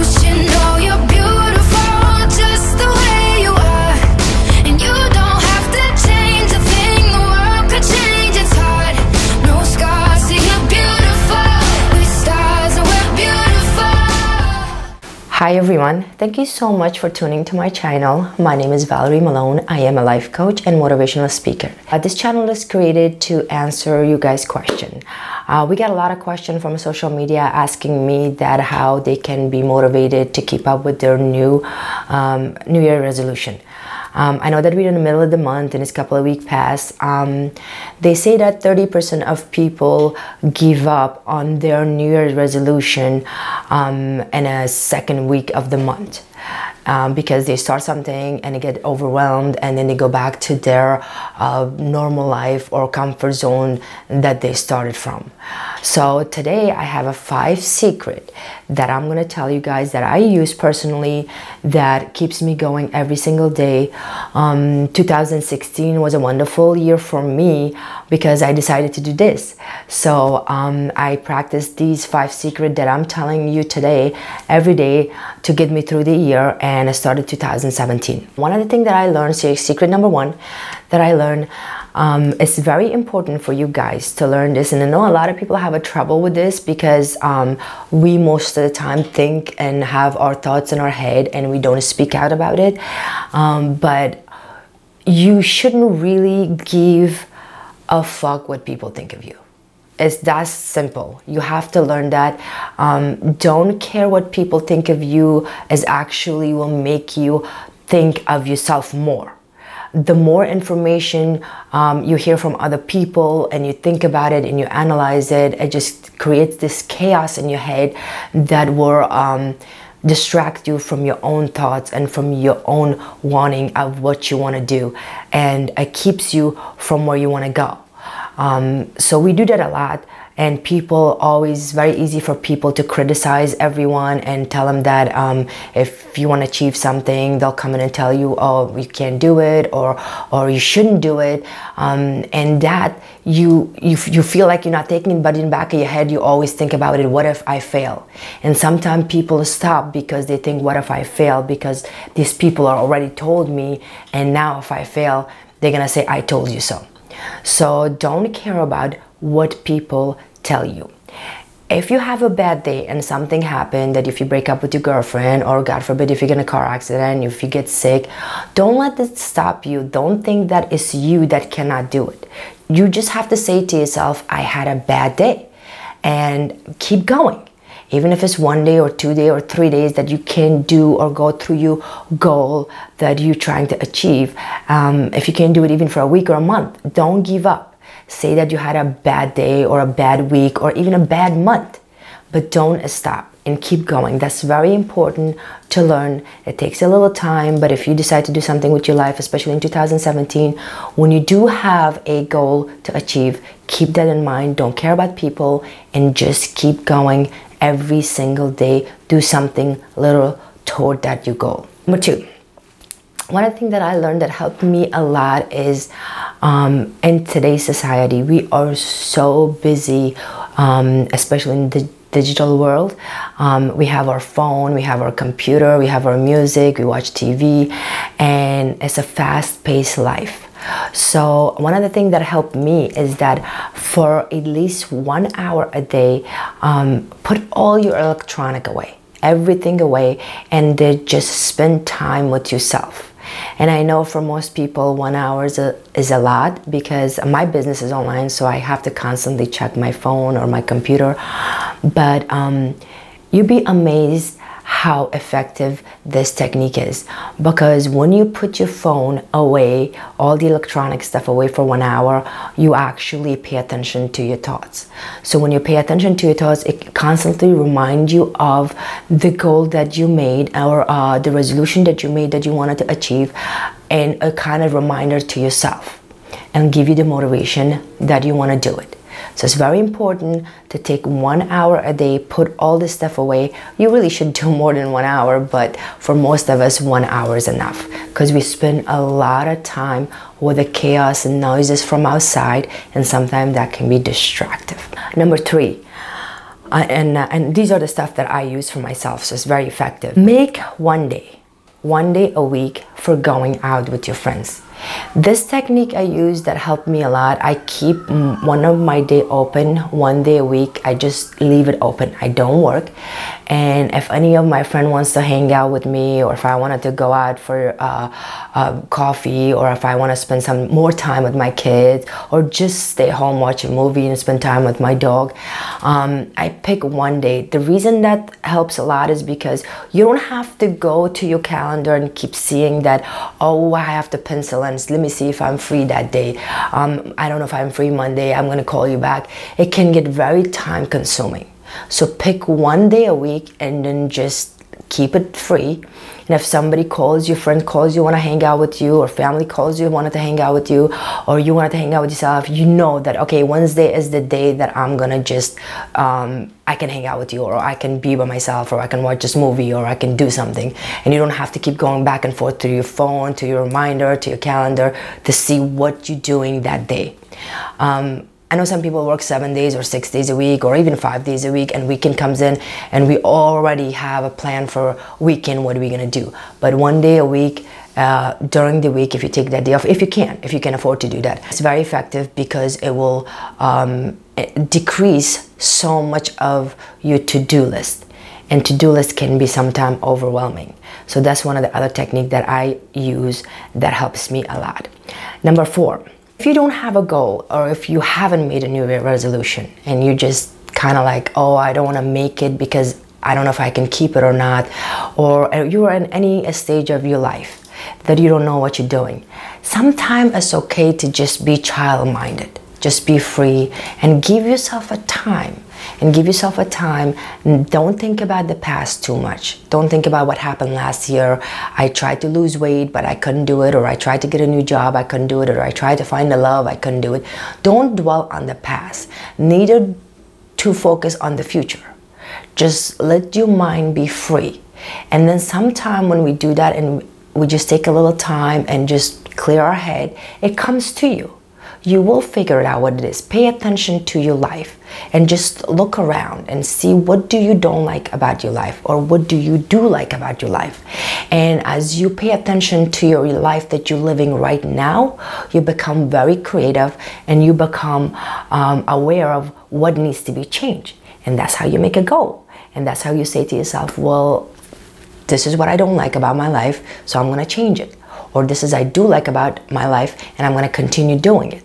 You should know you're beautiful just the way you are. And you don't have to change a thing, the world could change its heart. No scars, see you're beautiful. We're stars and we're beautiful. Hi everyone, thank you so much for tuning to my channel. My name is Valery Molone. I am a life coach and motivational speaker. This channel is created to answer you guys' questions. We get a lot of questions from social media asking me that how they can be motivated to keep up with their New Year resolution. I know that we're in the middle of the month and it's a couple of weeks past. They say that 30% of people give up on their New Year's resolution in a second week of the month. Because they start something and they get overwhelmed and then they go back to their normal life or comfort zone that they started from. So today I have a 5 secret that I'm going to tell you guys that I use personally that keeps me going every single day. 2016 was a wonderful year for me because I decided to do this. So I practiced these 5 secrets that I'm telling you today every day to get me through the year, and I started 2017. One of the things that I learned, secret number 1 that I learned, it's very important for you guys to learn this, and I know a lot of people have a trouble with this because we most of the time think and have our thoughts in our head and we don't speak out about it, but you shouldn't really give a fuck what people think of you. It's that simple. You have to learn that. Don't care what people think of you, as actually will make you think of yourself more. The more information you hear from other people and you think about it and you analyze it, it just creates this chaos in your head that will distract you from your own thoughts and from your own wanting of what you want to do, and it keeps you from where you want to go. So we do that a lot, and people always, very easy for people to criticize everyone and tell them that if you want to achieve something, they'll come in and tell you, oh, you can't do it, or you shouldn't do it, and that you feel like you're not taking it, but in the back of your head you always think about it, what if I fail? And sometimes people stop because they think, what if I fail? Because these people are already told me, and now if I fail, they're gonna say, I told you so. So don't care about what people tell you. If you have a bad day and something happened, that if you break up with your girlfriend, or God forbid if you get in a car accident, if you get sick, don't let it stop you. Don't think that it's you that cannot do it. You just have to say to yourself, I had a bad day, and keep going. Even if it's 1 day or 2 days or 3 days that you can do or go through your goal that you're trying to achieve. If you can't do it even for a week or a month, don't give up. Say that you had a bad day or a bad week or even a bad month, but don't stop and keep going. That's very important to learn. It takes a little time, but if you decide to do something with your life, especially in 2017, when you do have a goal to achieve, keep that in mind. Don't care about people and just keep going. Every single day, do something little toward that your goal. Number 2, one of the things that I learned that helped me a lot is in today's society, we are so busy, especially in the digital world. We have our phone, we have our computer, we have our music, we watch TV, and it's a fast-paced life. So one of the things that helped me is that for at least 1 hour a day, put all your electronic away, everything away, and then just spend time with yourself. And I know for most people 1 hour is a lot, because my business is online, so I have to constantly check my phone or my computer. But you'd be amazed how effective this technique is, because when you put your phone away, all the electronic stuff away for 1 hour, you actually pay attention to your thoughts. So when you pay attention to your thoughts, it constantly reminds you of the goal that you made, or the resolution that you made that you wanted to achieve, and a kind of reminder to yourself, and give you the motivation that you want to do it. So it's very important to take 1 hour a day, put all this stuff away. You really should do more than 1 hour, but for most of us, 1 hour is enough, because we spend a lot of time with the chaos and noises from outside, and sometimes that can be distractive. Number 3, And these are the stuff that I use for myself, so it's very effective. Make one day a week for going out with your friends. This technique I use that helped me a lot. I keep one of my day open, one day a week. I just leave it open. I don't work. And if any of my friend wants to hang out with me, or if I wanted to go out for coffee, or if I want to spend some more time with my kids, or just stay home, watch a movie and spend time with my dog, I pick one day. The reason that helps a lot is because you don't have to go to your calendar and keep seeing that, oh, I have to pencil in, let me see if I'm free that day. I don't know if I'm free Monday, I'm gonna call you back. It can get very time consuming. So pick one day a week and then just keep it free. And if somebody calls, your friend calls you, want to hang out with you, or family calls you, wanted to hang out with you, or you wanted to hang out with yourself, you know that, okay, Wednesday is the day that I'm gonna just, I can hang out with you, or I can be by myself, or I can watch this movie, or I can do something. And you don't have to keep going back and forth to your phone, to your reminder, to your calendar to see what you're doing that day. I know some people work 7 days or 6 days a week, or even 5 days a week, and weekend comes in and we already have a plan for weekend, what are we gonna do? But one day a week, during the week, if you take that day off, if you can afford to do that, it's very effective because it will decrease so much of your to-do list. And to-do list can be sometimes overwhelming. So that's one of the other techniques that I use that helps me a lot. Number 4. If you don't have a goal, or if you haven't made a New Year resolution and you just kind of like, oh, I don't want to make it because I don't know if I can keep it or not, or you are in any stage of your life that you don't know what you're doing, sometimes it's okay to just be child-minded. Just be free and give yourself a time. And don't think about the past too much. Don't think about what happened last year. I tried to lose weight, but I couldn't do it. Or I tried to get a new job, I couldn't do it. Or I tried to find the love, I couldn't do it. Don't dwell on the past. Neither to focus on the future. Just let your mind be free. And then sometime when we do that and we just take a little time and just clear our head, it comes to you. You will figure it out what it is. Pay attention to your life and just look around and see what do you don't like about your life, or what do you do like about your life. And as you pay attention to your life that you're living right now, you become very creative and you become aware of what needs to be changed. And that's how you make a goal. And that's how you say to yourself, well, this is what I don't like about my life, so I'm gonna change it. Or this is I do like about my life and I'm gonna continue doing it.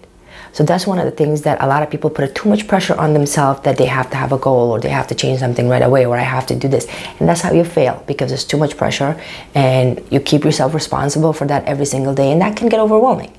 So that's one of the things that a lot of people put too much pressure on themselves, that they have to have a goal, or they have to change something right away, or I have to do this. And that's how you fail, because there's too much pressure and you keep yourself responsible for that every single day, and that can get overwhelming.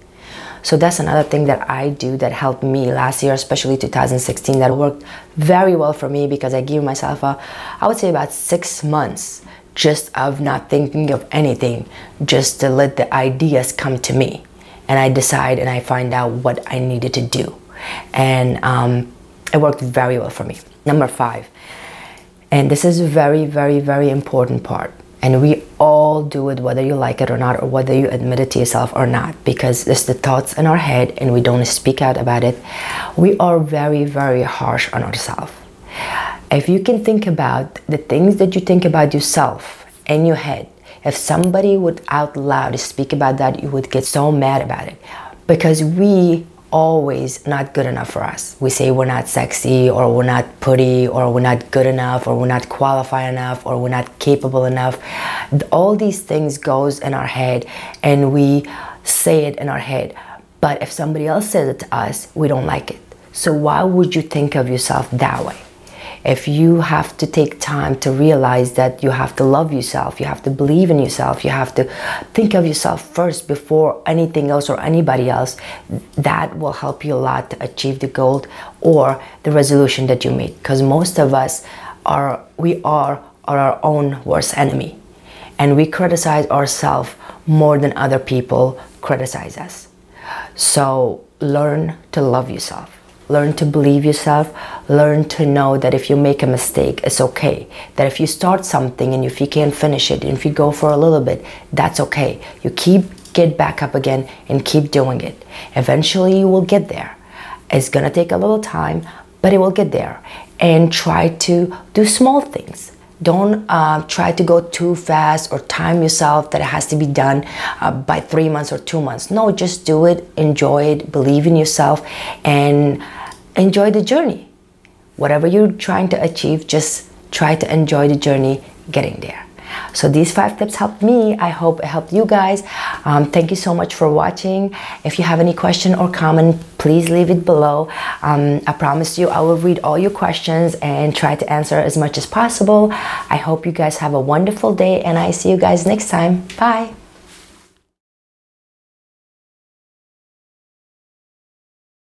So that's another thing that I do that helped me last year, especially 2016, that worked very well for me, because I gave myself I would say about 6 months just of not thinking of anything, just to let the ideas come to me. And I decide and I find out what I needed to do. And it worked very well for me. Number 5, and this is a very, very, very important part. And we all do it, whether you like it or not, or whether you admit it to yourself or not, because it's the thoughts in our head and we don't speak out about it. We are very, very harsh on ourselves. If you can think about the things that you think about yourself in your head, if somebody would out loud speak about that, you would get so mad about it, because we always not good enough for us. We say we're not sexy, or we're not pretty, or we're not good enough, or we're not qualified enough, or we're not capable enough. All these things goes in our head and we say it in our head. But if somebody else says it to us, we don't like it. So why would you think of yourself that way? If you have to take time to realize that you have to love yourself, you have to believe in yourself, you have to think of yourself first before anything else or anybody else, that will help you a lot to achieve the goal or the resolution that you make. Because most of us are our own worst enemy. And we criticize ourselves more than other people criticize us. So learn to love yourself. Learn to believe yourself. Learn to know that if you make a mistake, it's okay. That if you start something and if you can't finish it, and if you go for a little bit, that's okay. You get back up again and keep doing it. Eventually you will get there. It's gonna take a little time, but it will get there. and try to do small things. Don't try to go too fast or time yourself that it has to be done by 3 months or 2 months. No, just do it, enjoy it, believe in yourself, and enjoy the journey. Whatever you're trying to achieve, just try to enjoy the journey getting there. So these 5 tips helped me. I hope it helped you guys. Thank you so much for watching. If you have any question or comment, please leave it below. I promise you I will read all your questions and try to answer as much as possible. I hope you guys have a wonderful day, and I see you guys next time. Bye.